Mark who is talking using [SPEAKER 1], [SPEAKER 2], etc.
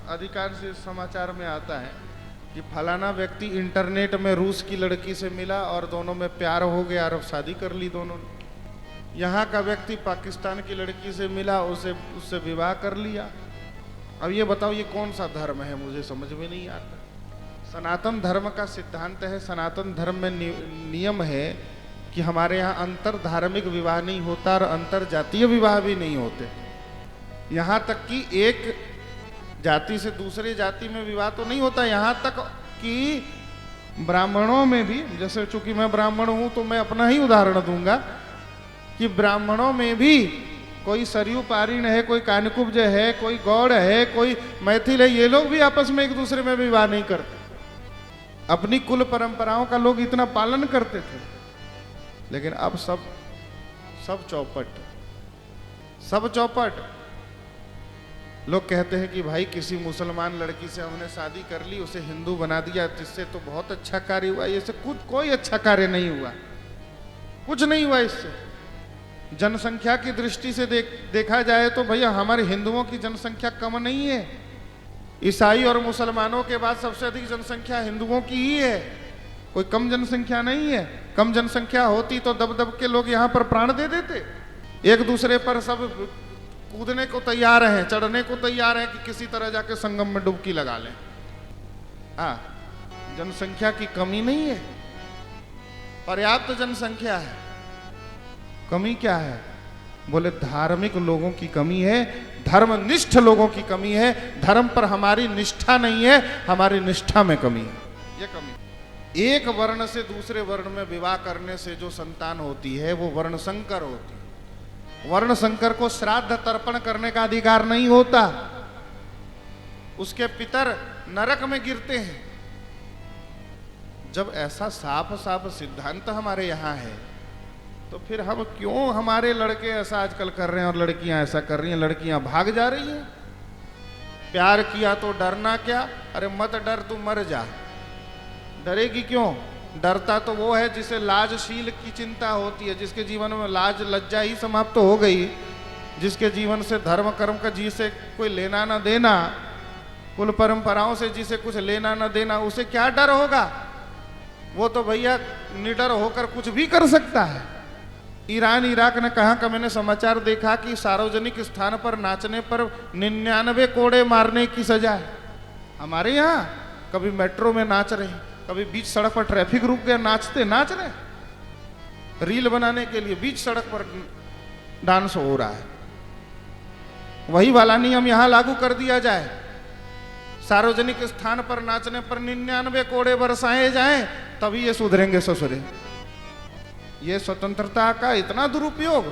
[SPEAKER 1] अधिकांश समाचार में आता है कि फलाना व्यक्ति इंटरनेट में रूस की लड़की से मिला और दोनों में प्यार हो गया और शादी कर ली दोनों ने। यहाँ का व्यक्ति पाकिस्तान की लड़की से मिला, उससे विवाह कर लिया। अब ये बताओ ये कौन सा धर्म है, मुझे समझ में नहीं आता। सनातन धर्म का सिद्धांत है, सनातन धर्म में नियम है कि हमारे यहाँ अंतर धार्मिक विवाह नहीं होता और अंतर जातीय विवाह भी नहीं होते। यहाँ तक कि एक जाति से दूसरे जाति में विवाह तो नहीं होता, यहाँ तक कि ब्राह्मणों में भी, जैसे चूंकि मैं ब्राह्मण हूं तो मैं अपना ही उदाहरण दूंगा कि ब्राह्मणों में भी कोई सरयू पारीण है, कोई कानकुब्ज है, कोई गौड़ है, कोई मैथिल है, ये लोग भी आपस में एक दूसरे में विवाह नहीं करते। अपनी कुल परंपराओं का लोग इतना पालन करते थे, लेकिन अब सब चौपट। लोग कहते हैं कि भाई किसी मुसलमान लड़की से हमने शादी कर ली, उसे हिंदू बना दिया, जिससे तो बहुत अच्छा कार्य हुआ। ये से कोई अच्छा कार्य नहीं हुआ, कुछ नहीं हुआ इससे। जनसंख्या की दृष्टि से देखा जाए तो भैया हमारे हिंदुओं की जनसंख्या कम नहीं है। ईसाई और मुसलमानों के बाद सबसे अधिक जनसंख्या हिंदुओं की ही है, कोई कम जनसंख्या नहीं है। कम जनसंख्या होती तो दब दब के लोग यहाँ पर प्राण दे देते। एक दूसरे पर सब कूदने को तैयार हैं, चढ़ने को तैयार हैं कि किसी तरह जाके संगम में डुबकी लगा लें। जनसंख्या की कमी नहीं है, पर्याप्त जनसंख्या है। कमी क्या है? बोले धार्मिक लोगों की कमी है, धर्मनिष्ठ लोगों की कमी है। धर्म पर हमारी निष्ठा नहीं है, हमारी निष्ठा में कमी है, ये कमी। एक वर्ण से दूसरे वर्ण में विवाह करने से जो संतान होती है वो वर्ण संकर होती है। वर्ण संकर को श्राद्ध तर्पण करने का अधिकार नहीं होता, उसके पितर नरक में गिरते हैं। जब ऐसा साफ साफ सिद्धांत हमारे यहाँ है तो फिर हम क्यों हमारे लड़के ऐसा आजकल कर रहे हैं और लड़कियां ऐसा कर रही हैं, लड़कियां भाग जा रही हैं। प्यार किया तो डरना क्या? अरे मत डर, तू मर जा। डरेगी क्यों? डरता तो वो है जिसे लाजशील की चिंता होती है, जिसके जीवन में लाज लज्जा ही समाप्त हो गई, जिसके जीवन से धर्म कर्म का जिसे कोई लेना ना देना, कुल परंपराओं से जिसे कुछ लेना ना देना, उसे क्या डर होगा? वो तो भैया निडर होकर कुछ भी कर सकता है। ईरान इराक ने कहा कि मैंने समाचार देखा कि सार्वजनिक स्थान पर नाचने पर 99 कोड़े मारने की सजा है। हमारे यहाँ कभी मेट्रो में नाच रहे, कभी बीच सड़क पर ट्रैफिक रुक गया, नाच रहे, रील बनाने के लिए बीच सड़क पर डांस हो रहा है। वही वाला नियम यहाँ लागू कर दिया जाए, सार्वजनिक स्थान पर नाचने पर 99 कोड़े बरसाए जाएं, तभी ये सुधरेंगे ससुरे। ये स्वतंत्रता का इतना दुरुपयोग।